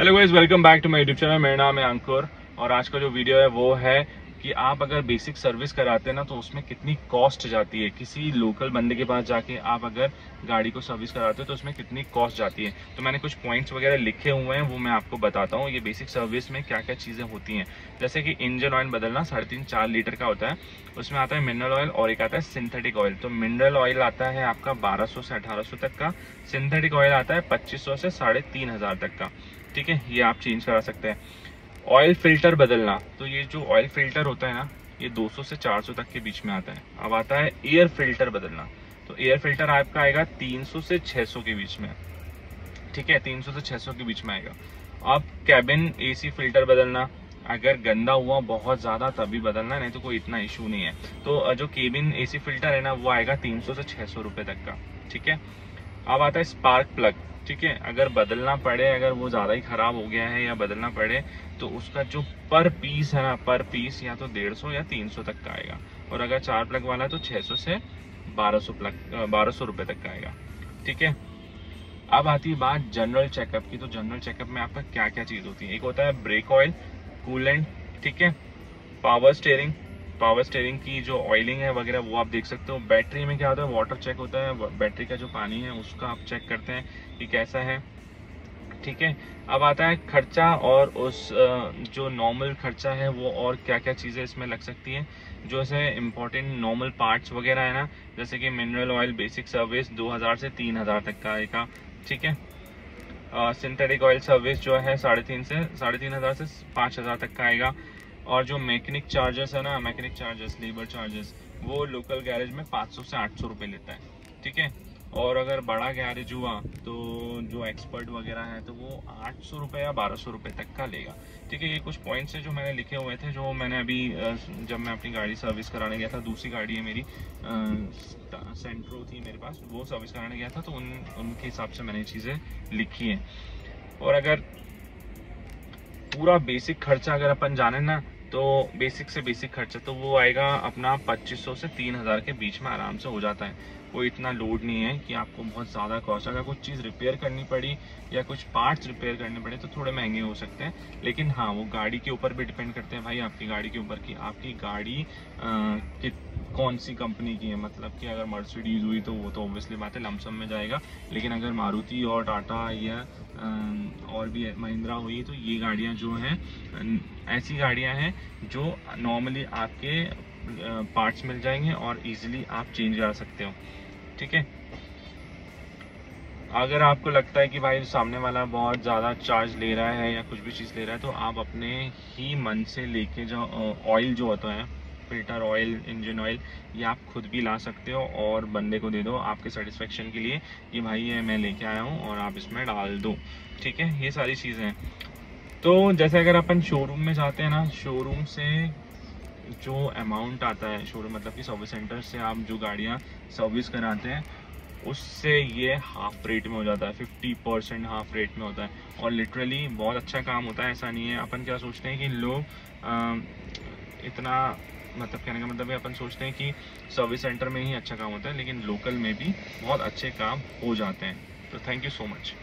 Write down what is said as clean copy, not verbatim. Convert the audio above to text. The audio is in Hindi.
Hello guys, welcome back to my YouTube channel. मेरा नाम है अंकुर और आज का जो वीडियो है वो है कि आप अगर बेसिक सर्विस कराते हैं ना तो उसमें कितनी कॉस्ट जाती है। किसी लोकल बंदे के पास जाके आप अगर गाड़ी को सर्विस कराते हो तो उसमें कितनी कॉस्ट जाती है। तो मैंने कुछ पॉइंट्स वगैरह लिखे हुए हैं, वो मैं आपको बताता हूँ ये बेसिक सर्विस में क्या क्या चीज़ें होती हैं। जैसे कि इंजन ऑयल बदलना 3.5-4 लीटर का होता है, उसमें आता है मिनरल ऑयल और एक आता है सिंथेटिक ऑयल। तो मिनरल ऑयल आता है आपका 1200 से 1800 तक का, सिंथेटिक ऑयल आता है 2500 से 3500 तक का। ठीक है, ये आप चेंज करा सकते हैं। ऑयल फिल्टर बदलना, तो ये जो ऑयल फिल्टर होता है ना, ये 200 से 400 तक के बीच में आता है। अब आता है एयर फिल्टर बदलना, तो एयर फिल्टर आपका आएगा 300 से 600 के बीच में। ठीक है, 300 से 600 के बीच में आएगा। अब कैबिन एसी फिल्टर बदलना, अगर गंदा हुआ बहुत ज्यादा तभी बदलना, नहीं तो कोई इतना इशू नहीं है। तो जो केबिन एसी फिल्टर है ना वो आएगा 300 से 600 रुपए तक का। ठीक है, अब आता है स्पार्क प्लग। ठीक है, अगर बदलना पड़े, अगर वो ज़्यादा ही ख़राब हो गया है या बदलना पड़े तो उसका जो पर पीस है ना, पर पीस या तो 150 या 300 तक का आएगा। और अगर 4 प्लग वाला है तो 600 से 1200 रुपये तक का आएगा। ठीक है, अब आती है बात जनरल चेकअप की। तो जनरल चेकअप में आपका क्या क्या चीज़ होती है। एक होता है ब्रेक ऑयल, कूलेंट, ठीक है, पावर स्टेयरिंग, पावर स्टेयरिंग की जो ऑयलिंग है वगैरह वो आप देख सकते हो। बैटरी में क्या होता है, वाटर चेक होता है, बैटरी का जो पानी है उसका आप चेक करते हैं कि कैसा है। ठीक है, अब आता है खर्चा, और उस जो नॉर्मल खर्चा है वो और क्या क्या चीज़ें इसमें लग सकती हैं। जो है इम्पोर्टेंट नॉर्मल पार्ट्स वगैरह है ना, जैसे कि मिनरल ऑयल बेसिक सर्विस 2000 से 3000 तक का आएगा। ठीक है, सिंथेटिक ऑयल सर्विस जो है 3,500 से 5000 तक का आएगा। और जो मैकेनिक चार्जेस है ना, मैकेनिक चार्जेस, लेबर चार्जेस, वो लोकल गैरेज में 500 से 800 रुपये लेता है। ठीक है, और अगर बड़ा गैरेज हुआ तो जो एक्सपर्ट वगैरह है तो वो 800 रुपये या 1200 रुपये तक का लेगा। ठीक है, ये कुछ पॉइंट्स है जो मैंने लिखे हुए थे, जो मैंने अभी जब मैं अपनी गाड़ी सर्विस कराने गया था, दूसरी गाड़ी है मेरी, सेंट्रो थी मेरे पास, वो सर्विस कराने गया था, तो उनके हिसाब से मैंने चीज़ें लिखी हैं। और अगर पूरा बेसिक खर्चा अगर अपन जाने ना, तो बेसिक से बेसिक खर्चा तो वो आएगा अपना 2500 से 3000 के बीच में आराम से हो जाता है। कोई इतना लोड नहीं है कि आपको बहुत ज़्यादा कॉस्ट। अगर कुछ चीज़ रिपेयर करनी पड़ी या कुछ पार्ट्स रिपेयर करने पड़े तो थोड़े महंगे हो सकते हैं, लेकिन हाँ वो गाड़ी के ऊपर भी डिपेंड करते हैं भाई, आपकी गाड़ी के ऊपर कि आपकी गाड़ी कौन सी कंपनी की है। मतलब कि अगर मर्सिडीज हुई तो वो तो ऑब्वियसली बात है लमसम में जाएगा, लेकिन अगर मारुति और टाटा या और भी महिंद्रा हुई तो ये गाड़ियाँ जो हैं ऐसी गाड़ियाँ हैं जो नॉर्मली आपके पार्ट्स मिल जाएंगे और इजीली आप चेंज करा सकते हो। ठीक है, अगर आपको लगता है कि भाई सामने वाला बहुत ज़्यादा चार्ज ले रहा है या कुछ भी चीज़ ले रहा है तो आप अपने ही मन से लेके जाओ। ऑयल जो होता है, फिल्टर ऑयल, इंजन ऑयल, ये आप खुद भी ला सकते हो और बंदे को दे दो आपके सेटिस्फेक्शन के लिए, ये भाई ये मैं लेके आया हूँ और आप इसमें डाल दो। ठीक है, ये सारी चीज़ें हैं। तो जैसे अगर अपन शोरूम में जाते हैं ना, शोरूम से जो अमाउंट आता है, शोरूम मतलब कि सर्विस सेंटर से आप जो गाड़ियाँ सर्विस कराते हैं उससे ये हाफ रेट में हो जाता है, 50% हाफ रेट में होता है। और लिटरली बहुत अच्छा काम होता है, ऐसा नहीं है। अपन क्या सोचते हैं कि लोग इतना, मतलब कहने का मतलब है अपन सोचते हैं कि सर्विस सेंटर में ही अच्छा काम होता है, लेकिन लोकल में भी बहुत अच्छे काम हो जाते हैं। तो थैंक यू सो मच।